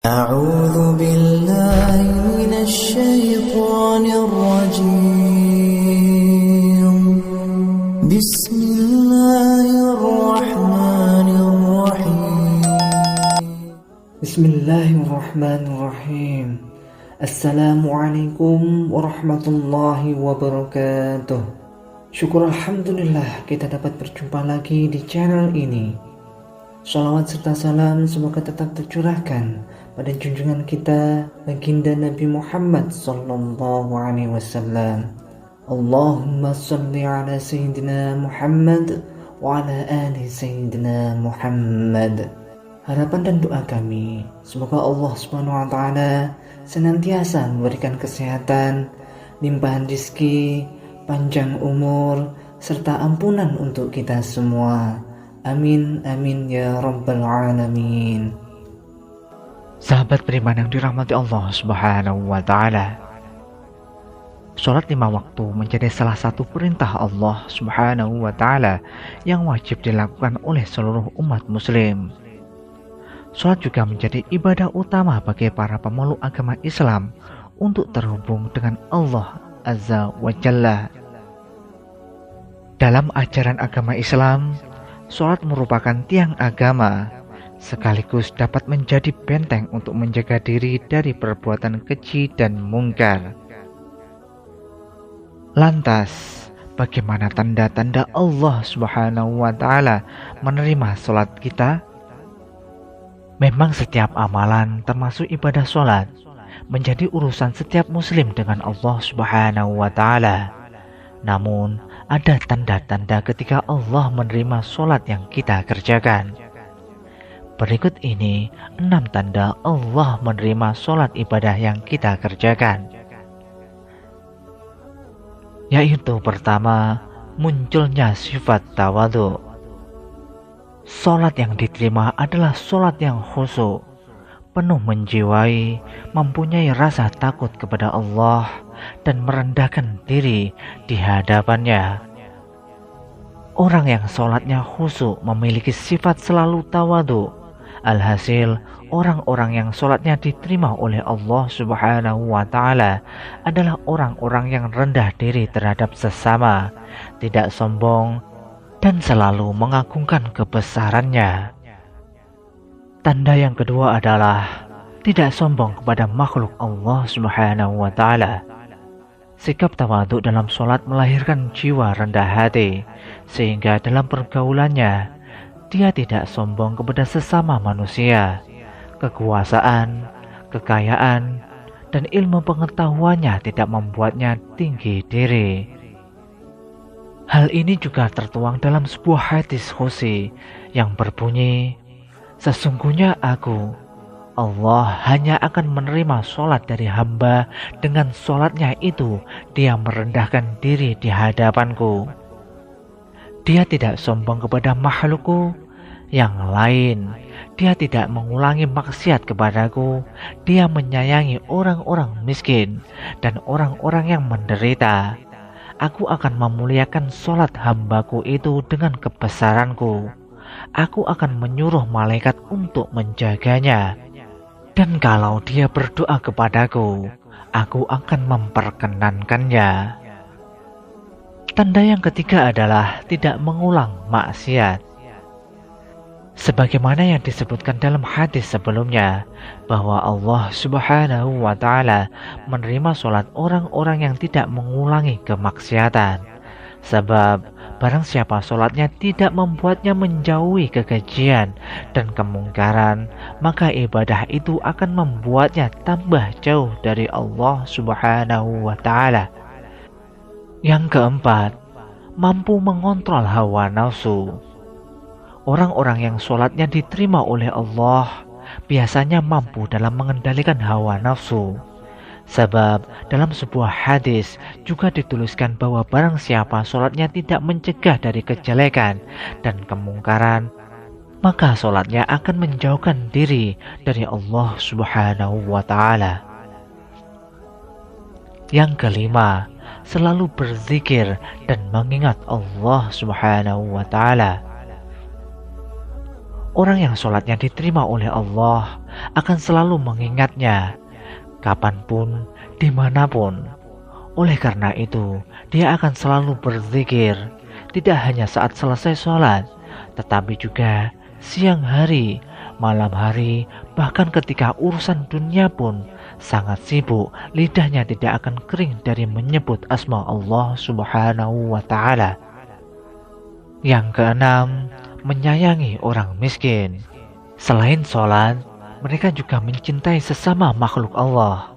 أعوذ بالله من الشيطان الرجيم بسم الله الرحمن الرحيم بسم الله الرحمن الرحيم. Assalamualaikum warahmatullahi wabarakatuh. Syukur alhamdulillah kita dapat berjumpa lagi di channel ini. Shalawat serta salam semoga tetap tercurahkan pada junjungan kita baginda Nabi Muhammad sallallahu alaihi wasallam. Allahumma shalli ala sayyidina Muhammad wa ala ali sayyidina Muhammad. Harapan dan doa kami semoga Allah Subhanahu wa taala senantiasa memberikan kesehatan, limpahan rezeki, panjang umur serta ampunan untuk kita semua. Amin amin ya rabbal alamin. Sahabat beriman yang dirahmati Allah Subhanahu wa taala. Salat 5 waktu menjadi salah satu perintah Allah Subhanahu wa taala yang wajib dilakukan oleh seluruh umat muslim. Salat juga menjadi ibadah utama bagi para pemeluk agama Islam untuk terhubung dengan Allah Azza wa Jalla. Dalam ajaran agama Islam, salat merupakan tiang agama, sekaligus dapat menjadi benteng untuk menjaga diri dari perbuatan keji dan mungkar. Lantas, bagaimana tanda-tanda Allah Subhanahu wa taala menerima salat kita? Memang setiap amalan termasuk ibadah salat menjadi urusan setiap muslim dengan Allah Subhanahu wa taala. Namun, ada tanda-tanda ketika Allah menerima salat yang kita kerjakan. Berikut ini 6 tanda Allah menerima salat ibadah yang kita kerjakan. Yaitu pertama, munculnya sifat tawadhu. Salat yang diterima adalah salat yang khusyuk, penuh menjiwai, mempunyai rasa takut kepada Allah dan merendahkan diri di hadapannya. Orang yang sholatnya khusyuk memiliki sifat selalu tawadhu. Alhasil, orang-orang yang sholatnya diterima oleh Allah Subhanahu wa taala adalah orang-orang yang rendah diri terhadap sesama, tidak sombong, dan selalu mengagungkan kebesarannya. Tanda yang kedua adalah tidak sombong kepada makhluk Allah Subhanahu wa taala. Sikap tawadhu dalam sholat melahirkan jiwa rendah hati, sehingga dalam pergaulannya dia tidak sombong kepada sesama manusia. Kekuasaan, kekayaan, dan ilmu pengetahuannya tidak membuatnya tinggi diri. Hal ini juga tertuang dalam sebuah hadis qudsi yang berbunyi, "Sesungguhnya aku, Allah hanya akan menerima sholat dari hamba dengan sholatnya itu dia merendahkan diri di hadapanku. Dia tidak sombong kepada makhlukku yang lain. Dia tidak mengulangi maksiat kepadaku. Dia menyayangi orang-orang miskin dan orang-orang yang menderita. Aku akan memuliakan sholat hambaku itu dengan kebesaranku. Aku akan menyuruh malaikat untuk menjaganya. Dan kalau dia berdoa kepadaku, aku akan memperkenankannya." Tanda yang ketiga adalah tidak mengulang maksiat. Sebagaimana yang disebutkan dalam hadis sebelumnya, bahwa Allah Subhanahu wa taala menerima sholat orang-orang yang tidak mengulangi kemaksiatan. Sebab barang siapa sholatnya tidak membuatnya menjauhi kekejian dan kemungkaran, maka ibadah itu akan membuatnya tambah jauh dari Allah Subhanahu wa ta'ala. Yang keempat, mampu mengontrol hawa nafsu. Orang-orang yang sholatnya diterima oleh Allah biasanya mampu dalam mengendalikan hawa nafsu. Sebab dalam sebuah hadis juga dituliskan bahwa barang siapa sholatnya tidak mencegah dari kejelekan dan kemungkaran, maka sholatnya akan menjauhkan diri dari Allah Subhanahu wa ta'ala. Yang kelima, selalu berzikir dan mengingat Allah Subhanahu wa ta'ala. Orang yang sholatnya diterima oleh Allah akan selalu mengingatnya kapanpun, dimanapun. Oleh karena itu, dia akan selalu berzikir, tidak hanya saat selesai sholat, tetapi juga siang hari, malam hari, bahkan ketika urusan dunia pun sangat sibuk, lidahnya tidak akan kering dari menyebut asma Allah Subhanahu wa Ta'ala. Yang keenam, menyayangi orang miskin. Selain sholat, mereka juga mencintai sesama makhluk Allah.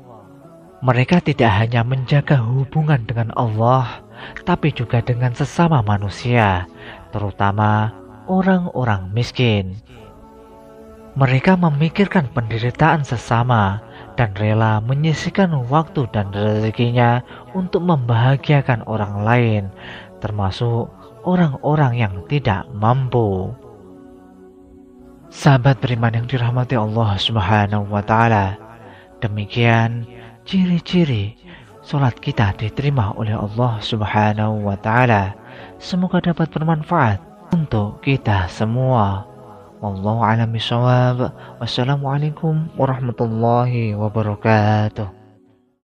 Mereka tidak hanya menjaga hubungan dengan Allah, tapi juga dengan sesama manusia, terutama orang-orang miskin. Mereka memikirkan penderitaan sesama dan rela menyisihkan waktu dan rezekinya untuk membahagiakan orang lain, termasuk orang-orang yang tidak mampu. Sahabat beriman yang dirahmati Allah Subhanahu wa Ta'ala, demikian ciri-ciri sholat kita diterima oleh Allah Subhanahu wa Ta'ala. Semoga dapat bermanfaat untuk kita semua. Wallahu a'lam bishawab. Wassalamualaikum warahmatullahi wabarakatuh.